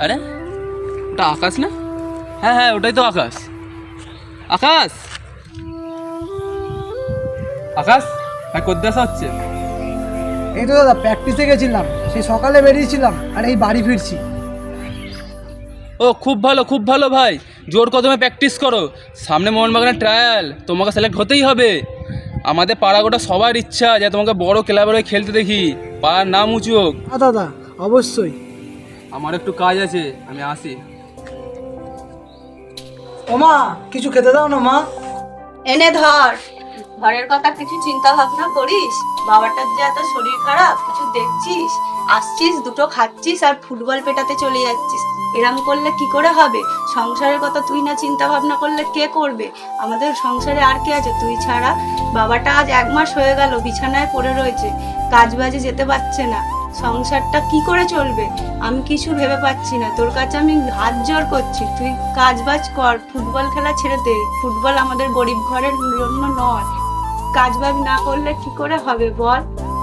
আরে ওটা আকাশ না? হ্যাঁ হ্যাঁ, ওটাই তো আকাশ। আকাশ, আকাশ, হ্যাঁ, কোথায় আসা হচ্ছে? এই তো দাদা প্র্যাকটিসে গেছিলাম, সেই সকালে বেরিয়েছিলাম আর এই বাড়ি ফিরছি। ও খুব ভালো, খুব ভালো ভাই। জোর কদমে প্র্যাকটিস করো, সামনে মোহনবাগানের ট্রায়াল, তোমাকে সিলেক্ট হতেই হবে। আমাদের পাড়া গোটা সবার ইচ্ছা যে তোমাকে বড় ক্লাবের হয়ে খেলতে দেখি, পাড়ার নাম উঁচু হোক। হ্যাঁ দাদা, অবশ্যই। আমার একটু কাজ আছে, আমি আসি। ও মা, কিছু খেতে দাও না মা। এনে ধর। ঘরের কথা কিছু চিন্তা ভাবনা করিস? বাবাটার যে এত শরীর খারাপ, কিছু দেখছিস? আসছিস, দুটো খাচ্ছিস আর ফুটবল পেটাতে চলে যাচ্ছিস। এরম করলে কি করে হবে? সংসারের কথা তুই না চিন্তা ভাবনা করলে কে করবে? আমাদের সংসারে আর কে আছে তুই ছাড়া? বাবাটা আজ 1 মাস হয়ে গেল বিছানায় পড়ে রয়েছে, কাজ বাজে যেতে পারছে না। সংসারটা কি করে চলবে? আমি কিছু ভেবে পাচ্ছি না। তোর কাছে আমি হাত জোর করছি, তুই কাজ বাজ কর, ফুটবল খেলা ছেড়ে দে। ফুটবল আমাদের গরিব ঘরের জন্য নয়। কাজ বাজ না করলে কি করে হবে বল?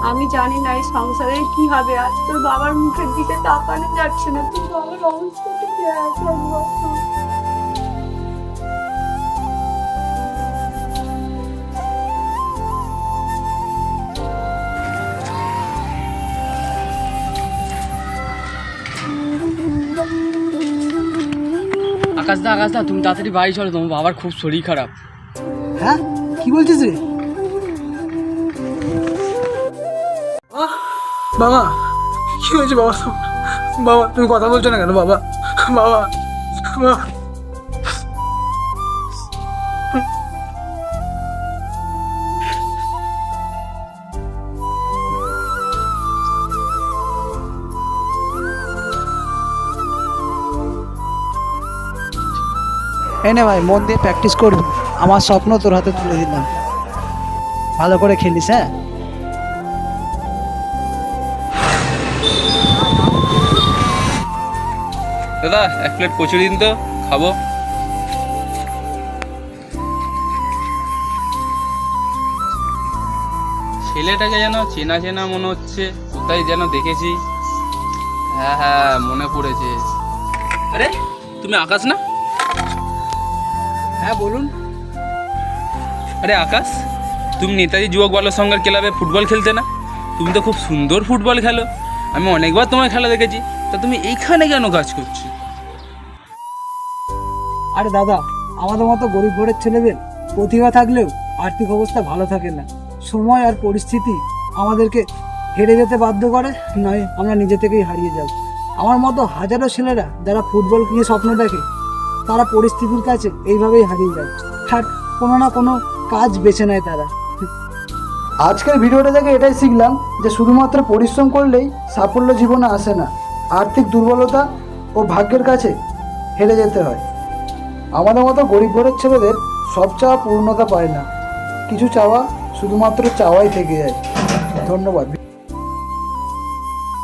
আমি জানি না এই সংসারে কি হবে। আজ তোর বাবার মুখের দিকে তাকানো যাচ্ছে না। তুই বাবার অবস্থাটা দেখ একবার। আকাশ দা, তুমি তাড়াতাড়ি বাড়ি চলো, তোমার বাবার খুব শরীর খারাপ। হ্যাঁ, কি বলছিস রে? বাবা, কি হয়েছে বাবা? বাবা, তুমি কথা বলছো না কেন বাবা? বাবা, বাবা। এনে ভাই, মন দিয়ে প্র্যাকটিস করবি। আমার স্বপ্ন তোর হাতে তুলে দিলাম, ভালো করে খেলিস। হ্যাঁ, দাদা, 1 প্লেট কচুরি দিন তো, খাবো। ছেলেটাকে যেন চেনা চেনা মনে হচ্ছে, কোথায় যেন দেখেছি। হ্যাঁ হ্যাঁ, মনে পড়েছে। আরে তুমি আকাশ না? হ্যাঁ বলুন। আরে আকাশ, তুমি নেতাজি যুবক বালক সংঘের ক্লাবে ফুটবল খেলতে না? তুমি তো খুব সুন্দর ফুটবল খেলো, আমি অনেকবার তোমার খেলা দেখেছি। তা তুমি এইখানে কেন কাজ করছো? আরে দাদা, আমাদের মতো গরিব ঘরের ছেলেদের প্রতিভা থাকলেও আর্থিক অবস্থা ভালো থাকে না। সময় আর পরিস্থিতি আমাদেরকে হেরে যেতে বাধ্য করে, নয় আমরা নিজে থেকেই হারিয়ে যাব। আমার মতো হাজারো ছেলেরা যারা ফুটবল নিয়ে স্বপ্ন দেখে, তারা পরিস্থিতির কাছে এইভাবেই হারিয়ে যায় আর কোনো না কোনো কাজ বেছে নেয় তারা। আজকের ভিডিওটা থেকে এটাই শিখলাম যে শুধুমাত্র পরিশ্রম করলেই সাফল্য জীবনে আসে না, আর্থিক দুর্বলতা ও ভাগ্যের কাছে হেরে যেতে হয়। আমাদের মতো গরিব ঘরের ছেলেদের সব চাওয়া পূর্ণতা পায় না, কিছু চাওয়া শুধুমাত্র চাওয়াই থেকে যায়। ধন্যবাদ।